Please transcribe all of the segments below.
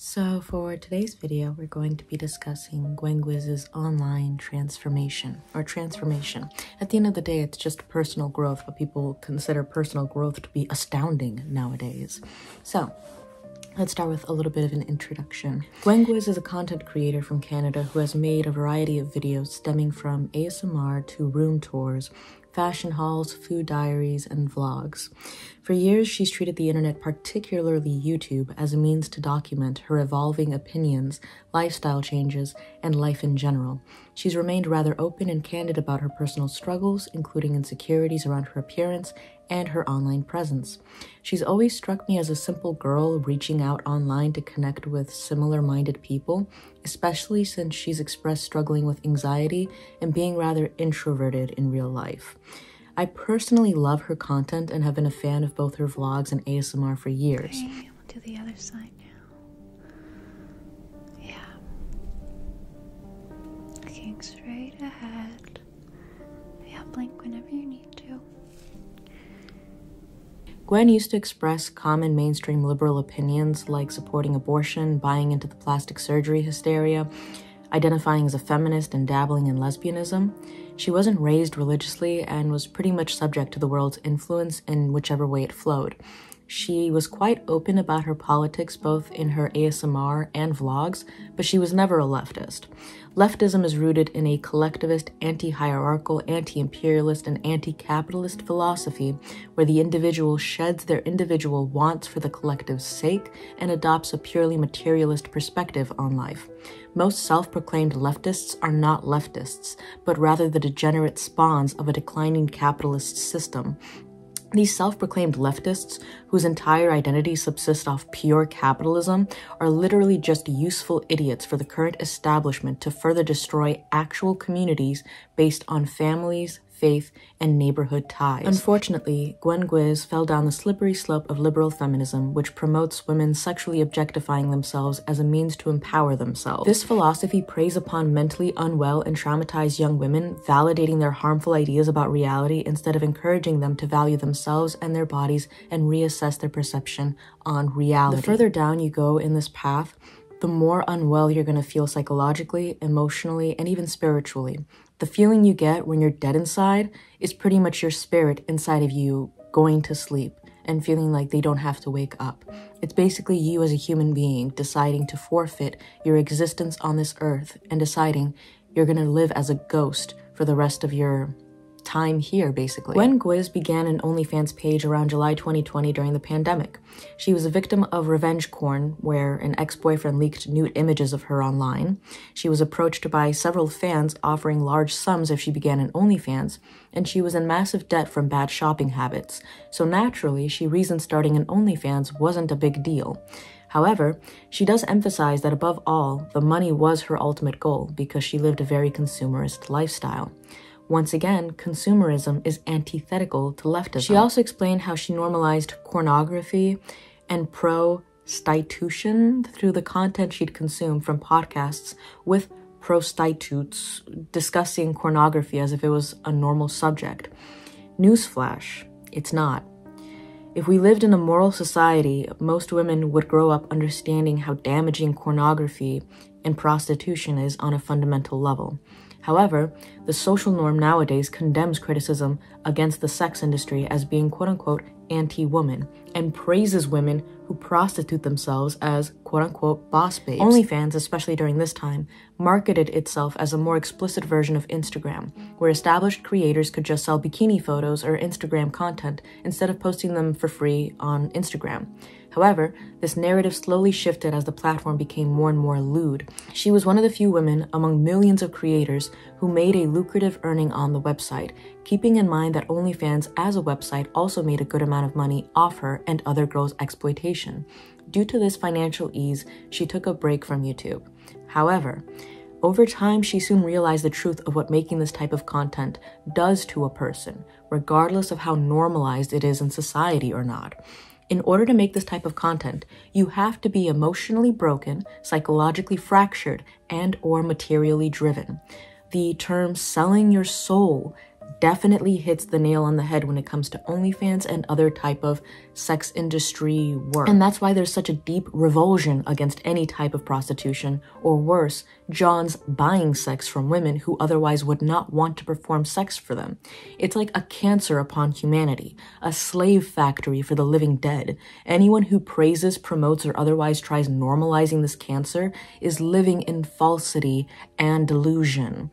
So for today's video, we're going to be discussing Gwiz's online transformation. At the end of the day, it's just personal growth, but people consider personal growth to be astounding nowadays. So let's start with a little bit of an introduction. Gwiz is a content creator from Canada who has made a variety of videos stemming from ASMR to room tours, fashion hauls, food diaries, and vlogs. For years, she's treated the internet, particularly YouTube, as a means to document her evolving opinions, lifestyle changes, and life in general. She's remained rather open and candid about her personal struggles, including insecurities around her appearance and her online presence. She's always struck me as a simple girl reaching out online to connect with similar-minded people, especially since she's expressed struggling with anxiety and being rather introverted in real life. I personally love her content and have been a fan of both her vlogs and ASMR for years. Okay, we'll do the other side now. Yeah. Looking straight ahead. Yeah, blink whenever you need to. Gwen used to express common mainstream liberal opinions like supporting abortion, buying into the plastic surgery hysteria, identifying as a feminist, and dabbling in lesbianism. She wasn't raised religiously and was pretty much subject to the world's influence in whichever way it flowed. She was quite open about her politics both in her ASMR and vlogs, but she was never a leftist. Leftism is rooted in a collectivist, anti-hierarchical, anti-imperialist, and anti-capitalist philosophy where the individual sheds their individual wants for the collective's sake and adopts a purely materialist perspective on life. Most self-proclaimed leftists are not leftists, but rather the degenerate spawns of a declining capitalist system. These self-proclaimed leftists, whose entire identity subsists off pure capitalism, are literally just useful idiots for the current establishment to further destroy actual communities based on families, faith, and neighborhood ties. Unfortunately, Gwiz fell down the slippery slope of liberal feminism, which promotes women sexually objectifying themselves as a means to empower themselves. This philosophy preys upon mentally unwell and traumatized young women, validating their harmful ideas about reality instead of encouraging them to value themselves and their bodies and reassess their perception on reality. The further down you go in this path, the more unwell you're going to feel psychologically, emotionally, and even spiritually. The feeling you get when you're dead inside is pretty much your spirit inside of you going to sleep and feeling like they don't have to wake up. It's basically you as a human being deciding to forfeit your existence on this earth and deciding you're going to live as a ghost for the rest of your time here, basically. Gwiz began an OnlyFans page around July 2020 during the pandemic. She was a victim of revenge porn, where an ex-boyfriend leaked nude images of her online. She was approached by several fans offering large sums if she began an OnlyFans, and she was in massive debt from bad shopping habits. So naturally, she reasoned starting an OnlyFans wasn't a big deal. However, she does emphasize that above all, the money was her ultimate goal because she lived a very consumerist lifestyle. Once again, consumerism is antithetical to leftism. She also explained how she normalized pornography and prostitution through the content she'd consume from podcasts with prostitutes discussing pornography as if it was a normal subject. Newsflash, it's not. If we lived in a moral society, most women would grow up understanding how damaging pornography and prostitution is on a fundamental level. However, the social norm nowadays condemns criticism against the sex industry as being quote-unquote anti-woman and praises women who prostitute themselves as quote-unquote boss babes. OnlyFans, especially during this time, marketed itself as a more explicit version of Instagram, where established creators could just sell bikini photos or Instagram content instead of posting them for free on Instagram. However, this narrative slowly shifted as the platform became more and more lewd. She was one of the few women among millions of creators who made a lucrative earning on the website, keeping in mind that OnlyFans as a website also made a good amount of money off her and other girls' exploitation. Due to this financial ease, she took a break from YouTube. However, over time, she soon realized the truth of what making this type of content does to a person, regardless of how normalized it is in society or not. In order to make this type of content, you have to be emotionally broken, psychologically fractured, and/or materially driven. The term selling your soul definitely hits the nail on the head when it comes to OnlyFans and other type of sex industry work. And that's why there's such a deep revulsion against any type of prostitution, or worse, John's buying sex from women who otherwise would not want to perform sex for them. It's like a cancer upon humanity, a slave factory for the living dead. Anyone who praises, promotes, or otherwise tries normalizing this cancer is living in falsity and delusion.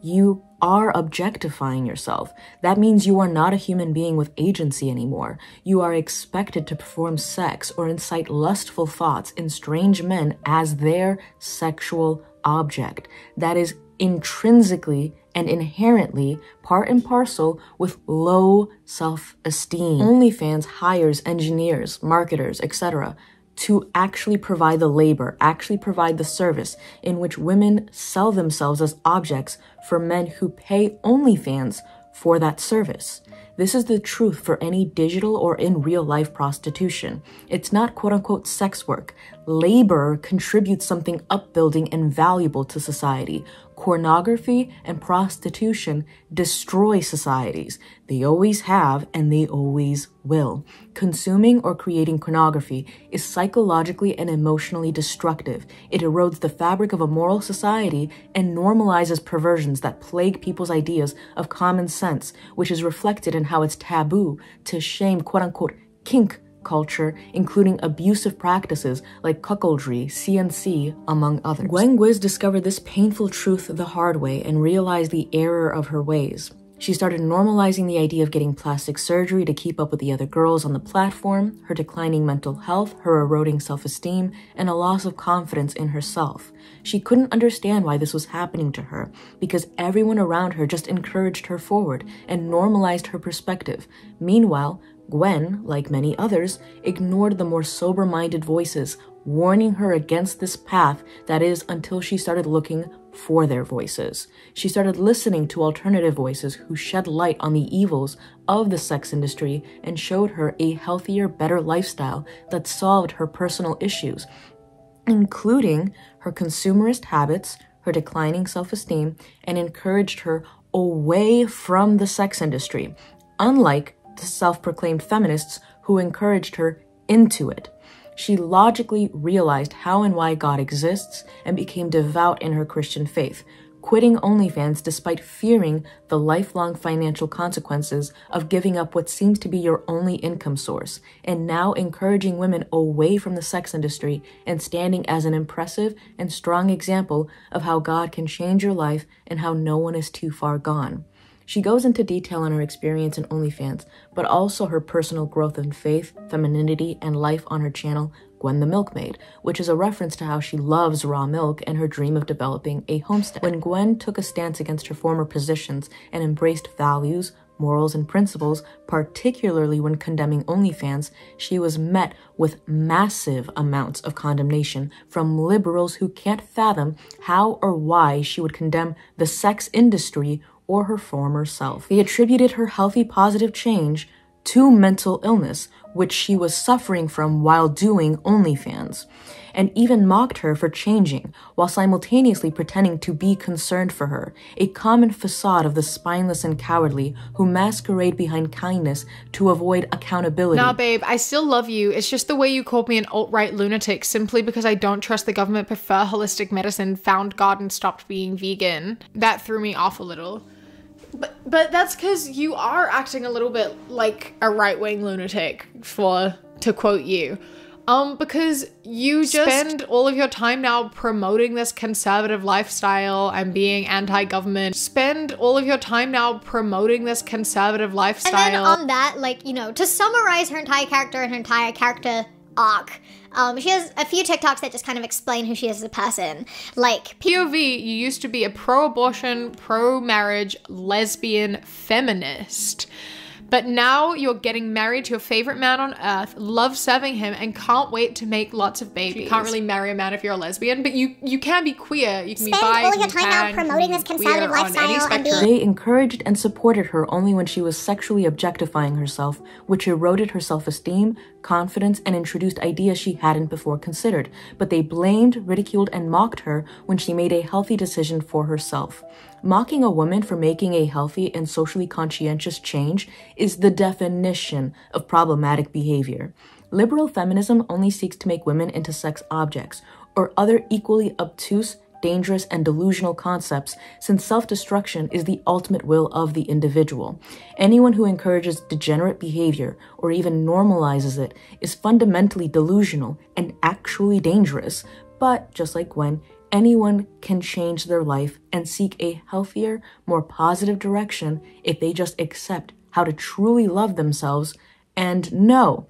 You are objectifying yourself. That means you are not a human being with agency anymore. You are expected to perform sex or incite lustful thoughts in strange men as their sexual object. That is intrinsically and inherently part and parcel with low self-esteem. OnlyFans hires engineers, marketers, etc., to actually provide the labor, actually provide the service in which women sell themselves as objects for men who pay OnlyFans for that service. This is the truth for any digital or in real life prostitution. It's not quote unquote sex work. Labor contributes something upbuilding and valuable to society. Pornography and prostitution destroy societies. They always have and they always will. Consuming or creating pornography is psychologically and emotionally destructive. It erodes the fabric of a moral society and normalizes perversions that plague people's ideas of common sense, which is reflected in how it's taboo to shame quote-unquote kink culture, including abusive practices like cuckoldry, CNC, among others. Gwiz discovered this painful truth the hard way and realized the error of her ways. She started normalizing the idea of getting plastic surgery to keep up with the other girls on the platform, her declining mental health, her eroding self-esteem, and a loss of confidence in herself. She couldn't understand why this was happening to her, because everyone around her just encouraged her forward and normalized her perspective. Meanwhile, Gwen, like many others, ignored the more sober-minded voices, warning her against this path, that is, until she started looking for their voices. She started listening to alternative voices who shed light on the evils of the sex industry and showed her a healthier, better lifestyle that solved her personal issues, including her consumerist habits, her declining self-esteem, and encouraged her away from the sex industry, unlike the self-proclaimed feminists who encouraged her into it. She logically realized how and why God exists and became devout in her Christian faith, quitting OnlyFans despite fearing the lifelong financial consequences of giving up what seems to be your only income source, and now encouraging women away from the sex industry and standing as an impressive and strong example of how God can change your life and how no one is too far gone. She goes into detail on her experience in OnlyFans, but also her personal growth in faith, femininity, and life on her channel, Gwen the Milkmaid, which is a reference to how she loves raw milk and her dream of developing a homestead. When Gwen took a stance against her former positions and embraced values, morals, and principles, particularly when condemning OnlyFans, she was met with massive amounts of condemnation from liberals who can't fathom how or why she would condemn the sex industry or her former self. They attributed her healthy, positive change to mental illness, which she was suffering from while doing OnlyFans, and even mocked her for changing, while simultaneously pretending to be concerned for her, a common facade of the spineless and cowardly who masquerade behind kindness to avoid accountability. Nah, babe, I still love you. It's just the way you called me an alt-right lunatic simply because I don't trust the government, prefer holistic medicine, found God, and stopped being vegan. That threw me off a little. But that's because you are acting a little bit like a right-wing lunatic, to quote you. Because you just spend all of your time now promoting this conservative lifestyle and being anti-government. Spend all of your time now promoting this conservative lifestyle. And then on that, like, you know, to summarize her entire character and her entire character arc, she has a few TikToks that just kind of explain who she is as a person. Like, POV, you used to be a pro-abortion, pro-marriage, lesbian feminist. But now you're getting married to your favorite man on earth, love serving him, and can't wait to make lots of babies. You can't really marry a man if you're a lesbian, but you can be queer. You can be bi. Spend all your time out promoting this conservative lifestyle and being... They encouraged and supported her only when she was sexually objectifying herself, which eroded her self-esteem, confidence, and introduced ideas she hadn't before considered. But they blamed, ridiculed, and mocked her when she made a healthy decision for herself. Mocking a woman for making a healthy and socially conscientious change is the definition of problematic behavior. Liberal feminism only seeks to make women into sex objects or other equally obtuse, dangerous, and delusional concepts, since self-destruction is the ultimate will of the individual. Anyone who encourages degenerate behavior or even normalizes it is fundamentally delusional and actually dangerous. But, just like Gwen, anyone can change their life and seek a healthier, more positive direction if they just accept how to truly love themselves. And no,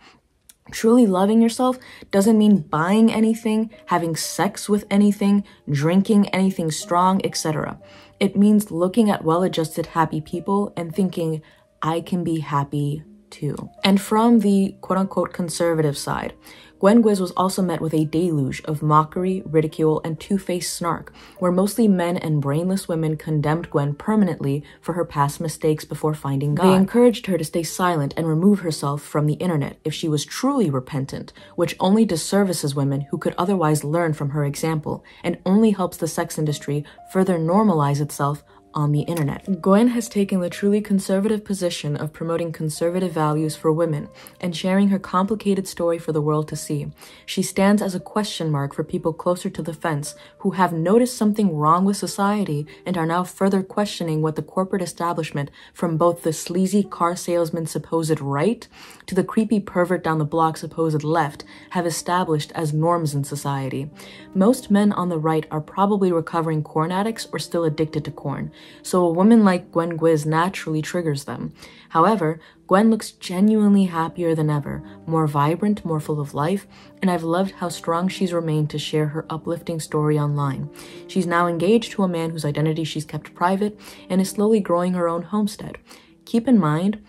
truly loving yourself doesn't mean buying anything, having sex with anything, drinking anything strong, etc. It means looking at well-adjusted, happy people and thinking, I can be happy too. And from the quote-unquote conservative side, Gwen Gwiz was also met with a deluge of mockery, ridicule, and two-faced snark, where mostly men and brainless women condemned Gwen permanently for her past mistakes before finding God. They encouraged her to stay silent and remove herself from the internet if she was truly repentant, which only disservices women who could otherwise learn from her example, and only helps the sex industry further normalize itself on the internet. Gwen has taken the truly conservative position of promoting conservative values for women and sharing her complicated story for the world to see. She stands as a question mark for people closer to the fence who have noticed something wrong with society and are now further questioning what the corporate establishment, from both the sleazy car salesman supposed right to the creepy pervert down the block supposed left, have established as norms in society. Most men on the right are probably recovering corn addicts or still addicted to corn, so a woman like Gwen Gwiz naturally triggers them. However, Gwen looks genuinely happier than ever, more vibrant, more full of life, and I've loved how strong she's remained to share her uplifting story online. She's now engaged to a man whose identity she's kept private and is slowly growing her own homestead. Keep in mind,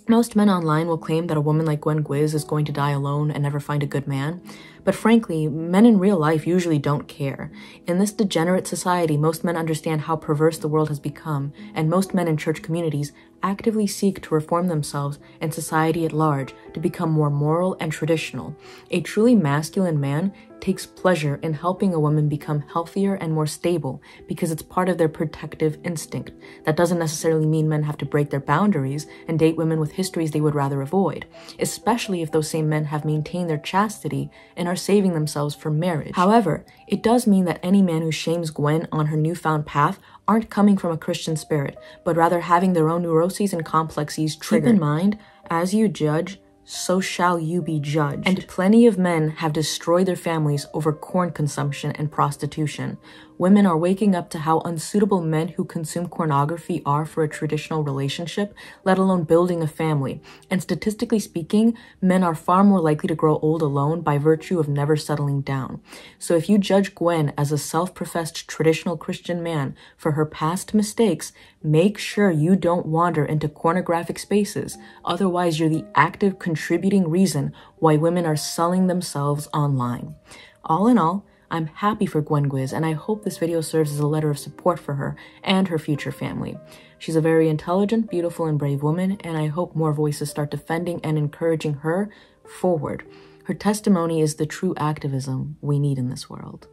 most men online will claim that a woman like Gwen Gwiz is going to die alone and never find a good man. But frankly, men in real life usually don't care. In this degenerate society, most men understand how perverse the world has become, and most men in church communities actively seek to reform themselves and society at large to become more moral and traditional. A truly masculine man takes pleasure in helping a woman become healthier and more stable because it's part of their protective instinct. That doesn't necessarily mean men have to break their boundaries and date women with histories they would rather avoid, especially if those same men have maintained their chastity and are saving themselves for marriage. However, it does mean that any man who shames Gwen on her newfound path aren't coming from a Christian spirit, but rather having their own neuroses and complexities triggered. Keep in mind, as you judge, so shall you be judged. And plenty of men have destroyed their families over corn consumption and prostitution. Women are waking up to how unsuitable men who consume pornography are for a traditional relationship, let alone building a family. And statistically speaking, men are far more likely to grow old alone by virtue of never settling down. So if you judge Gwen as a self-professed traditional Christian man for her past mistakes, make sure you don't wander into pornographic spaces. Otherwise, you're the active contributing reason why women are selling themselves online. All in all, I'm happy for Gwen Gwiz, and I hope this video serves as a letter of support for her and her future family. She's a very intelligent, beautiful, and brave woman, and I hope more voices start defending and encouraging her forward. Her testimony is the true activism we need in this world.